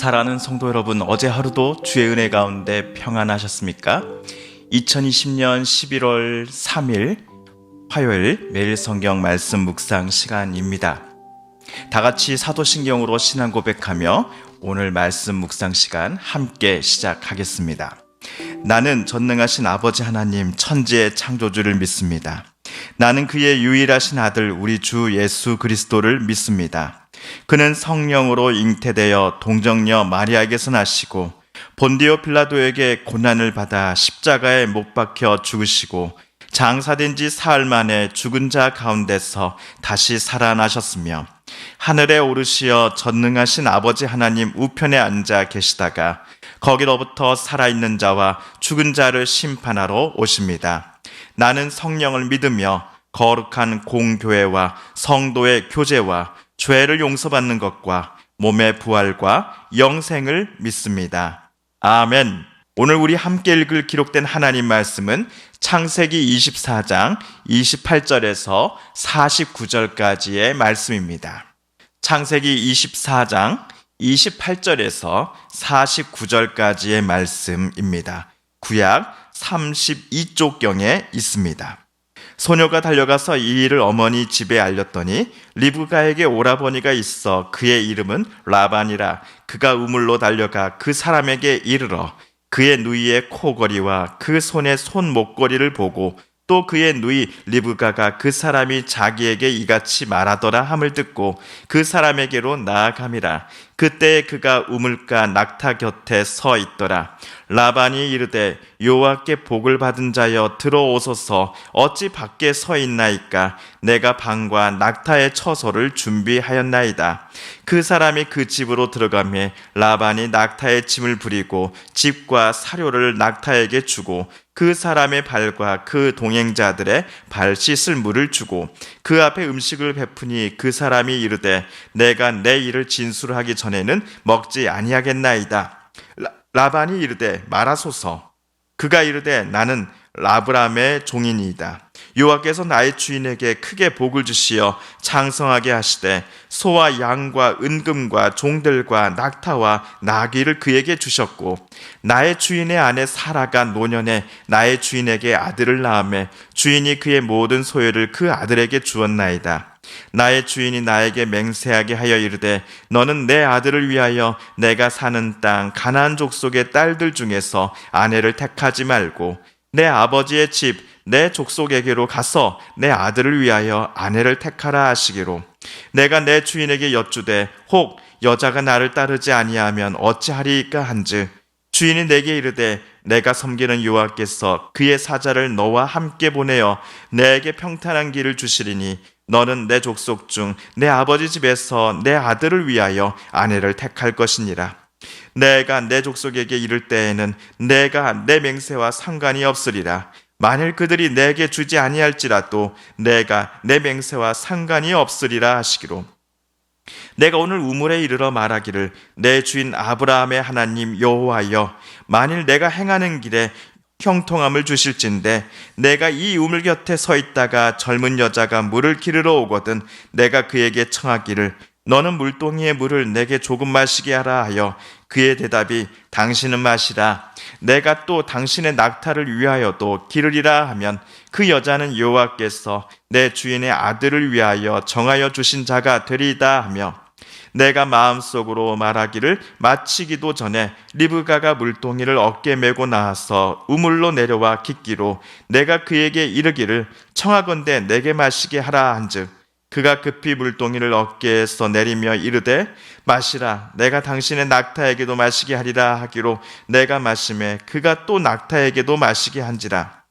사랑하는 성도 여러분, 어제 하루도 주의 은혜 가운데 평안하셨습니까? 2020년 11월 3일 화요일 매일 성경 말씀 묵상 시간입니다. 다 같이 사도신경으로 신앙 고백하며 오늘 말씀 묵상 시간 함께 시작하겠습니다. 나는 전능하신 아버지 하나님 천지의 창조주를 믿습니다. 나는 그의 유일하신 아들 우리 주 예수 그리스도를 믿습니다. 그는 성령으로 잉태되어 동정녀 마리아에게서 나시고 본디오 빌라도에게 고난을 받아 십자가에 못 박혀 죽으시고 장사된 지 사흘 만에 죽은 자 가운데서 다시 살아나셨으며 하늘에 오르시어 전능하신 아버지 하나님 우편에 앉아 계시다가 거기로부터 살아있는 자와 죽은 자를 심판하러 오십니다. 나는 성령을 믿으며 거룩한 공교회와 성도의 교제와 죄를 용서받는 것과 몸의 부활과 영생을 믿습니다. 아멘. 오늘 우리 함께 읽을 기록된 하나님 말씀은 창세기 24장 28절에서 49절까지의 말씀입니다. 창세기 24장 28절에서 49절까지의 말씀입니다. 구약 32쪽경에 있습니다. 소녀가 달려가서 이 일을 어머니 집에 알렸더니 리브가에게 오라버니가 있어 그의 이름은 라반이라. 그가 우물로 달려가 그 사람에게 이르러 그의 누이의 코걸이와 그 손의 손목걸이를 보고 또 그의 누이 리브가가 그 사람이 자기에게 이같이 말하더라 함을 듣고 그 사람에게로 나아감이라. 그때 그가 우물가 낙타 곁에 서 있더라. 라반이 이르되 여호와께 복을 받은 자여 들어오소서. 어찌 밖에 서 있나이까? 내가 방과 낙타의 처소를 준비하였나이다. 그 사람이 그 집으로 들어가매 라반이 낙타의 짐을 부리고 집과 사료를 낙타에게 주고 그 사람의 발과 그 동행자들의 발 씻을 물을 주고 그 앞에 음식을 베푸니 그 사람이 이르되 내가 내 일을 진술하기 전에는 먹지 아니하겠나이다. 라반이 이르되 말하소서. 그가 이르되 나는 아브라함의 종이니이다. 여호와께서 나의 주인에게 크게 복을 주시어 창성하게 하시되 소와 양과 은금과 종들과 낙타와 나귀를 그에게 주셨고 나의 주인의 아내 사라가 노년에 나의 주인에게 아들을 낳으매 주인이 그의 모든 소유를 그 아들에게 주었나이다. 나의 주인이 나에게 맹세하게 하여 이르되 너는 내 아들을 위하여 내가 사는 땅 가나안 족속의 딸들 중에서 아내를 택하지 말고 내 아버지의 집 내 족속에게로 가서 내 아들을 위하여 아내를 택하라 하시기로 내가 내 주인에게 여쭈되 혹 여자가 나를 따르지 아니하면 어찌하리이까 한즉 주인이 내게 이르되 내가 섬기는 여호와께서 그의 사자를 너와 함께 보내어 내게 평탄한 길을 주시리니 너는 내 족속 중 내 아버지 집에서 내 아들을 위하여 아내를 택할 것이니라. 내가 내 족속에게 이를 때에는 내가 내 맹세와 상관이 없으리라. 만일 그들이 내게 주지 아니할지라도 내가 내 맹세와 상관이 없으리라 하시기로 내가 오늘 우물에 이르러 말하기를 내 주인 아브라함의 하나님 여호와여 만일 내가 행하는 길에 형통함을 주실진데 내가 이 우물 곁에 서 있다가 젊은 여자가 물을 기르러 오거든 내가 그에게 청하기를 너는 물동이의 물을 내게 조금 마시게 하라 하여 그의 대답이 당신은 마시라 내가 또 당신의 낙타를 위하여도 기르리라 하면 그 여자는 여호와께서 내 주인의 아들을 위하여 정하여 주신 자가 되리이다 하며 내가 마음속으로 말하기를 마치기도 전에 리브가가 물동이를 어깨에 메고 나와서 우물로 내려와 깃기로 내가 그에게 이르기를 청하건대 내게 마시게 하라 한즉 그가 급히 물동이를 어깨에서 내리며 이르되 마시라 내가 당신의 낙타에게도 마시게 하리라 하기로 내가 마시매 그가 또 낙타에게도 마시게 한지라.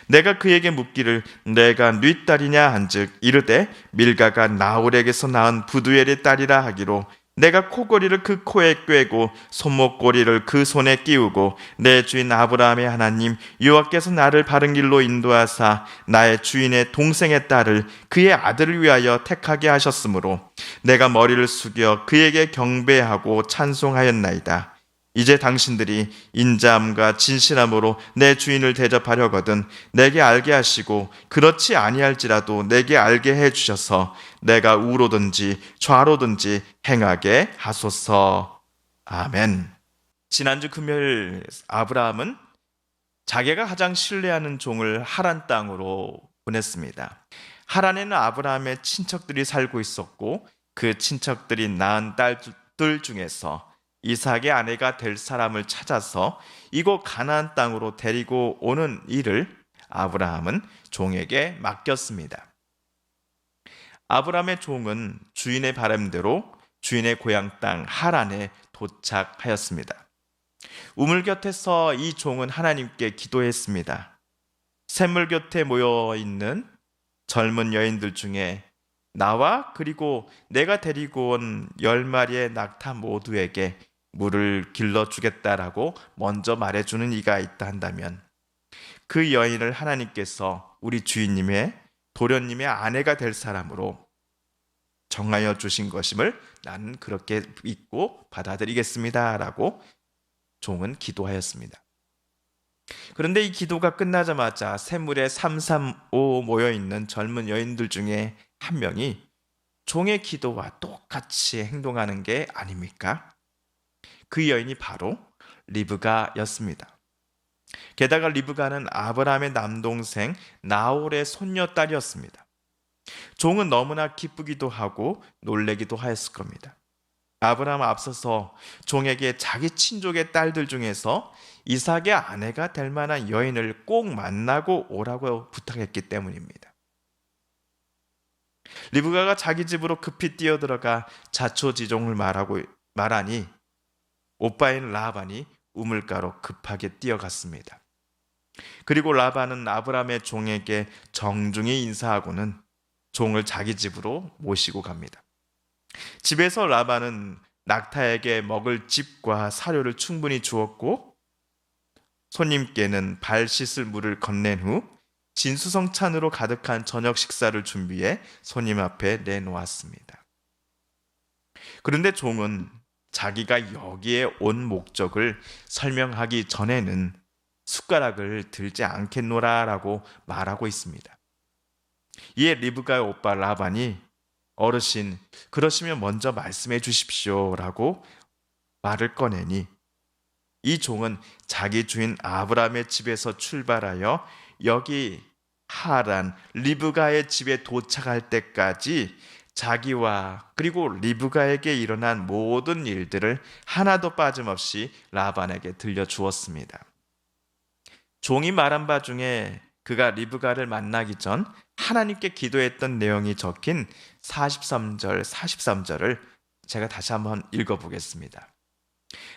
내가 그에게 묻기를 내가 네 딸이냐 한즉 이르되 밀가가 나홀에게서 낳은 부두엘의 딸이라 하기로 내가 코걸이를 그 코에 꿰고 손목걸이를 그 손에 끼우고 내 주인 아브라함의 하나님 여호와께서 나를 바른 길로 인도하사 나의 주인의 동생의 딸을 그의 아들을 위하여 택하게 하셨으므로 내가 머리를 숙여 그에게 경배하고 찬송하였나이다. 이제 당신들이 인자함과 진실함으로 내 주인을 대접하려거든 내게 알게 하시고 그렇지 아니할지라도 내게 알게 해주셔서 내가 우로든지 좌로든지 행하게 하소서. 아멘. 지난주 금요일 아브라함은 자기가 가장 신뢰하는 종을 하란 땅으로 보냈습니다. 하란에는 아브라함의 친척들이 살고 있었고 그 친척들이 낳은 딸들 중에서 이삭의 아내가 될 사람을 찾아서 이곳 가나안 땅으로 데리고 오는 일을 아브라함은 종에게 맡겼습니다. 아브라함의 종은 주인의 바람대로 주인의 고향 땅 하란에 도착하였습니다. 우물 곁에서 이 종은 하나님께 기도했습니다. 샘물 곁에 모여 있는 젊은 여인들 중에 나와 그리고 내가 데리고 온 10마리의 낙타 모두에게 물을 길러주겠다라고 먼저 말해주는 이가 있다 한다면 그 여인을 하나님께서 우리 주인님의 도련님의 아내가 될 사람으로 정하여 주신 것임을 나는 그렇게 믿고 받아들이겠습니다 라고 종은 기도하였습니다. 그런데 이 기도가 끝나자마자 샘물에 335 모여있는 젊은 여인들 중에 한 명이 종의 기도와 똑같이 행동하는 게 아닙니까? 그 여인이 바로 리브가였습니다. 게다가 리브가는 아브라함의 남동생 나홀의 손녀딸이었습니다. 종은 너무나 기쁘기도 하고 놀래기도 하였을 겁니다. 아브라함은 앞서서 종에게 자기 친족의 딸들 중에서 이삭의 아내가 될 만한 여인을 꼭 만나고 오라고 부탁했기 때문입니다. 리브가가 자기 집으로 급히 뛰어들어가 자초지종을 말하니 오빠인 라반이 우물가로 급하게 뛰어갔습니다. 그리고 라반은 아브라함의 종에게 정중히 인사하고는 종을 자기 집으로 모시고 갑니다. 집에서 라반은 낙타에게 먹을 집과 사료를 충분히 주었고 손님께는 발 씻을 물을 건넨 후 진수성찬으로 가득한 저녁 식사를 준비해 손님 앞에 내놓았습니다. 그런데 종은 자기가 여기에 온 목적을 설명하기 전에는 숟가락을 들지 않겠노라라고 말하고 있습니다. 이에 리브가의 오빠 라반이 어르신, 그러시면 먼저 말씀해 주십시오라고 말을 꺼내니 이 종은 자기 주인 아브라함의 집에서 출발하여 여기 하란 리브가의 집에 도착할 때까지 자기와 그리고 리브가에게 일어난 모든 일들을 하나도 빠짐없이 라반에게 들려주었습니다. 종이 말한 바 중에 그가 리브가를 만나기 전 하나님께 기도했던 내용이 적힌 43절, 43절을 제가 다시 한번 읽어보겠습니다.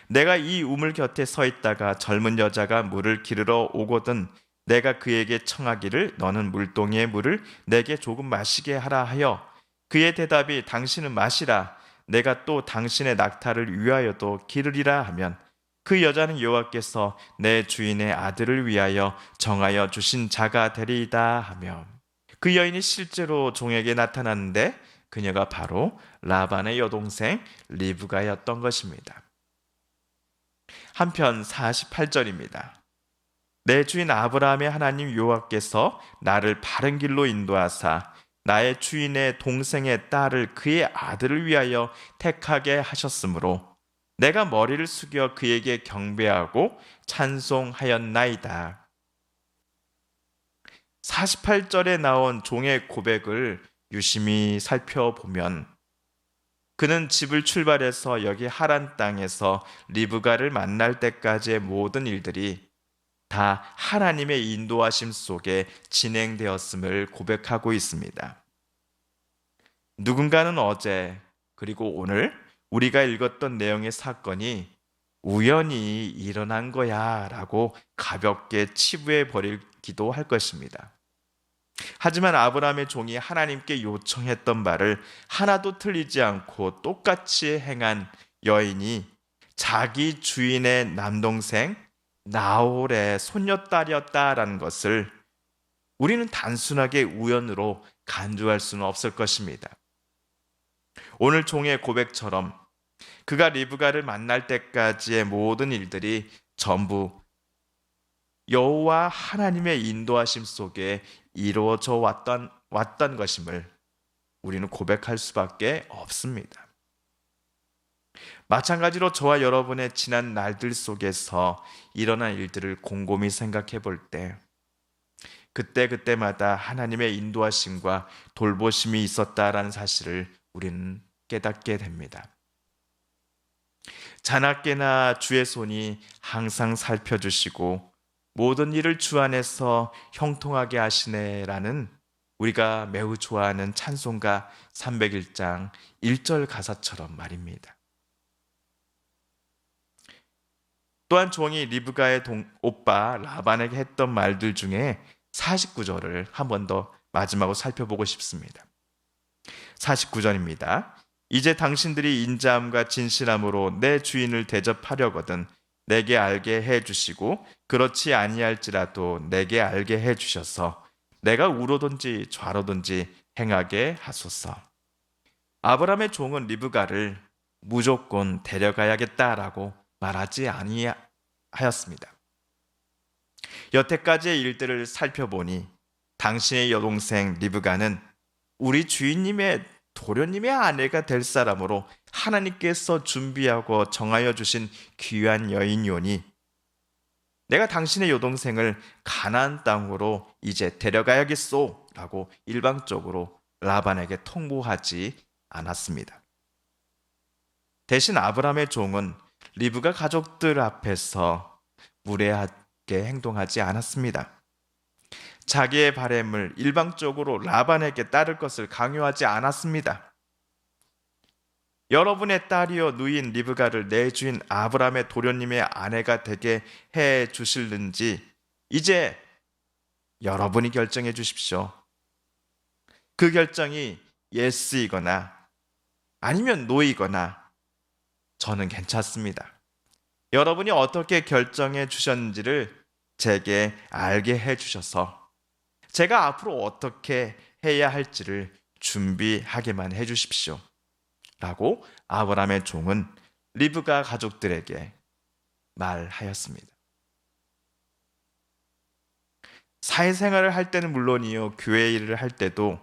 내가 이 우물 곁에 서 있다가 젊은 여자가 물을 기르러 오거든 내가 그에게 청하기를 너는 물동이의 물을 내게 조금 마시게 하라 하여 그의 대답이 당신은 마시라 내가 또 당신의 낙타를 위하여도 기르리라 하면 그 여자는 여호와께서 내 주인의 아들을 위하여 정하여 주신 자가 되리이다 하며 그 여인이 실제로 종에게 나타났는데 그녀가 바로 라반의 여동생 리브가였던 것입니다. 한편 48절입니다. 내 주인 아브라함의 하나님 여호와께서 나를 바른 길로 인도하사 나의 주인의 동생의 딸을 그의 아들을 위하여 택하게 하셨으므로 내가 머리를 숙여 그에게 경배하고 찬송하였나이다. 48절에 나온 종의 고백을 유심히 살펴보면 그는 집을 출발해서 여기 하란 땅에서 리브가를 만날 때까지의 모든 일들이 다 하나님의 인도하심 속에 진행되었음을 고백하고 있습니다. 누군가는 어제 그리고 오늘 우리가 읽었던 내용의 사건이 우연히 일어난 거야 라고 가볍게 치부해 버리기도 할 것입니다. 하지만 아브라함의 종이 하나님께 요청했던 바를 하나도 틀리지 않고 똑같이 행한 여인이 자기 주인의 남동생 나홀의 손녀딸이었다라는 것을 우리는 단순하게 우연으로 간주할 수는 없을 것입니다. 오늘 종의 고백처럼 그가 리브가를 만날 때까지의 모든 일들이 전부 여호와 하나님의 인도하심 속에 이루어져 왔던 것임을 우리는 고백할 수밖에 없습니다. 마찬가지로 저와 여러분의 지난 날들 속에서 일어난 일들을 곰곰이 생각해 볼 때 그때그때마다 하나님의 인도하심과 돌보심이 있었다라는 사실을 우리는 깨닫게 됩니다. 자나깨나 주의 손이 항상 살펴주시고 모든 일을 주 안에서 형통하게 하시네라는 우리가 매우 좋아하는 찬송가 301장 1절 가사처럼 말입니다. 또한 종이 리브가의 오빠 라반에게 했던 말들 중에 49절을 한 번 더 마지막으로 살펴보고 싶습니다. 49절입니다. 이제 당신들이 인자함과 진실함으로 내 주인을 대접하려거든 내게 알게 해주시고 그렇지 아니할지라도 내게 알게 해주셔서 내가 우로든지 좌로든지 행하게 하소서. 아브라함의 종은 리브가를 무조건 데려가야겠다라고 말하지 아니하였습니다. 여태까지의 일들을 살펴보니 당신의 여동생 리브가는 우리 주인님의 도련님의 아내가 될 사람으로 하나님께서 준비하고 정하여 주신 귀한 여인이오니 내가 당신의 여동생을 가나안 땅으로 이제 데려가야겠소 라고 일방적으로 라반에게 통보하지 않았습니다. 대신 아브라함의 종은 리브가 가족들 앞에서 무례하게 행동하지 않았습니다. 자기의 바램을 일방적으로 라반에게 따를 것을 강요하지 않았습니다. 여러분의 딸이여 누인 리브가를 내 주인 아브라함의 도련님의 아내가 되게 해 주실는지 이제 여러분이 결정해 주십시오. 그 결정이 예스이거나 아니면 노이거나 저는 괜찮습니다. 여러분이 어떻게 결정해 주셨는지를 제게 알게 해 주셔서 제가 앞으로 어떻게 해야 할지를 준비하게만 해 주십시오. 라고 아브라함의 종은 리브가 가족들에게 말하였습니다. 사회생활을 할 때는 물론이요, 교회 일을 할 때도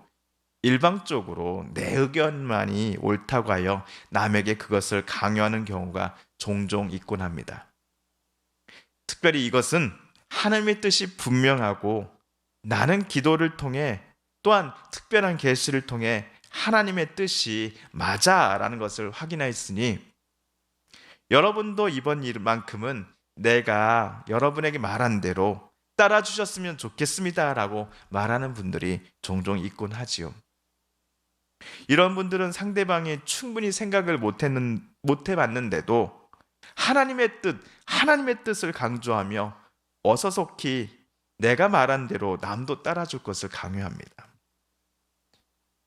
일방적으로 내 의견만이 옳다고 하여 남에게 그것을 강요하는 경우가 종종 있곤 합니다. 특별히 이것은 하나님의 뜻이 분명하고 나는 기도를 통해 또한 특별한 계시를 통해 하나님의 뜻이 맞아라는 것을 확인하였으니 여러분도 이번 일만큼은 내가 여러분에게 말한 대로 따라주셨으면 좋겠습니다라고 말하는 분들이 종종 있곤 하지요. 이런 분들은 상대방이 충분히 생각을 못 해봤는데도 하나님의 뜻을 강조하며 어서속히 내가 말한 대로 남도 따라줄 것을 강요합니다.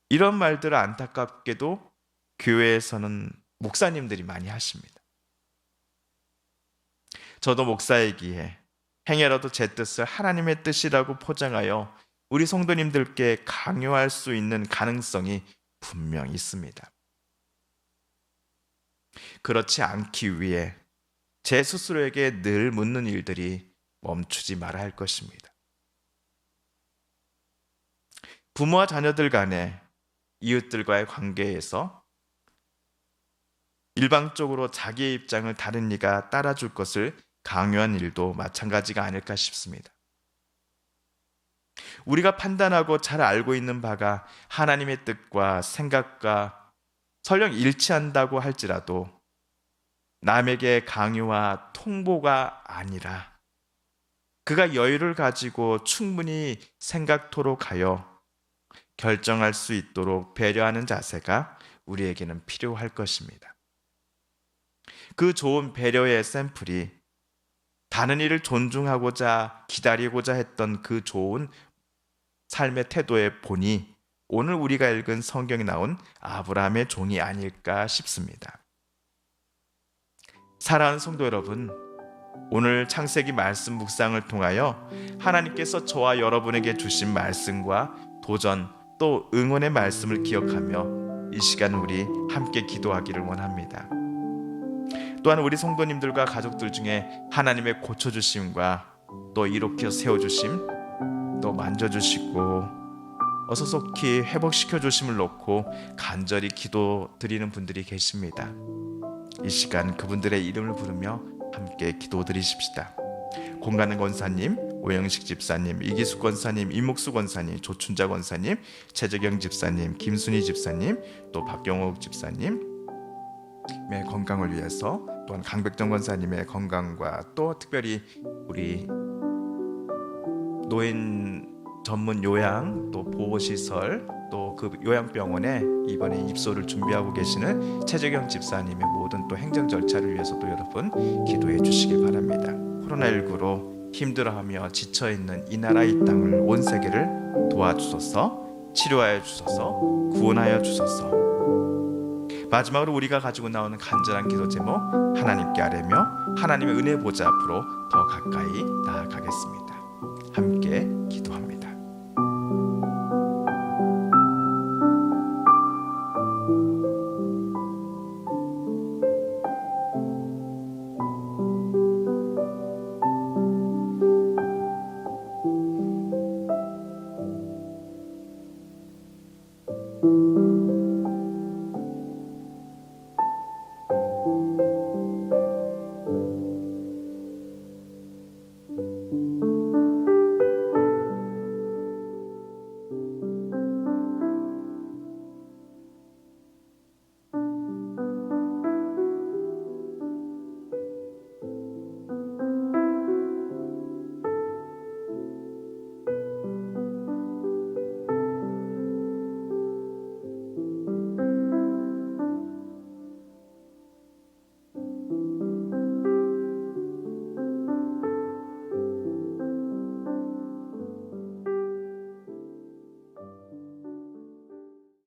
이런 말들을 안타깝게도 교회에서는 목사님들이 많이 하십니다. 저도 목사이기에 행여라도 제 뜻을 하나님의 뜻이라고 포장하여 우리 성도님들께 강요할 수 있는 가능성이 분명히 있습니다. 그렇지 않기 위해 제 스스로에게 늘 묻는 일들이 멈추지 말아야 할 것입니다. 부모와 자녀들 간에 이웃들과의 관계에서 일방적으로 자기의 입장을 다른 이가 따라줄 것을 강요한 일도 마찬가지가 아닐까 싶습니다. 우리가 판단하고 잘 알고 있는 바가 하나님의 뜻과 생각과 설령 일치한다고 할지라도 남에게 강요와 통보가 아니라 그가 여유를 가지고 충분히 생각토록 하여 결정할 수 있도록 배려하는 자세가 우리에게는 필요할 것입니다. 그 좋은 배려의 샘플이 다른 이를 존중하고자 기다리고자 했던 그 좋은 삶의 태도의 본이 오늘 우리가 읽은 성경에 나온 아브라함의 종이 아닐까 싶습니다. 사랑하는 성도 여러분, 오늘 창세기 말씀 묵상을 통하여 하나님께서 저와 여러분에게 주신 말씀과 도전 또 응원의 말씀을 기억하며 이 시간 우리 함께 기도하기를 원합니다. 또한 우리 성도님들과 가족들 중에 하나님의 고쳐주심과 또 일으켜 세워주심 또 만져주시고 어서속히 회복시켜 주심을 놓고 간절히 기도 드리는 분들이 계십니다. 이 시간 그분들의 이름을 부르며 함께 기도드리십시다. 공가는 권사님, 오영식 집사님, 이기숙 권사님, 이목수 권사님, 조춘자 권사님, 최재경 집사님, 김순희 집사님, 또 박경옥 집사님의 건강을 위해서, 또한 강백정 권사님의 건강과 또 특별히 우리 노인 전문 요양 또 보호시설 또 그 요양병원에 이번에 입소를 준비하고 계시는 최재경 집사님의 모든 또 행정 절차를 위해서도 여러분 기도해 주시기 바랍니다. 코로나19로 힘들어하며 지쳐있는 이 나라 이 땅을 온 세계를 도와주소서, 치료하여 주소서, 구원하여 주소서. 마지막으로 우리가 가지고 나오는 간절한 기도 제목 하나님께 아뢰며 하나님의 은혜 보좌 앞으로 더 가까이 나아가겠습니다. 함께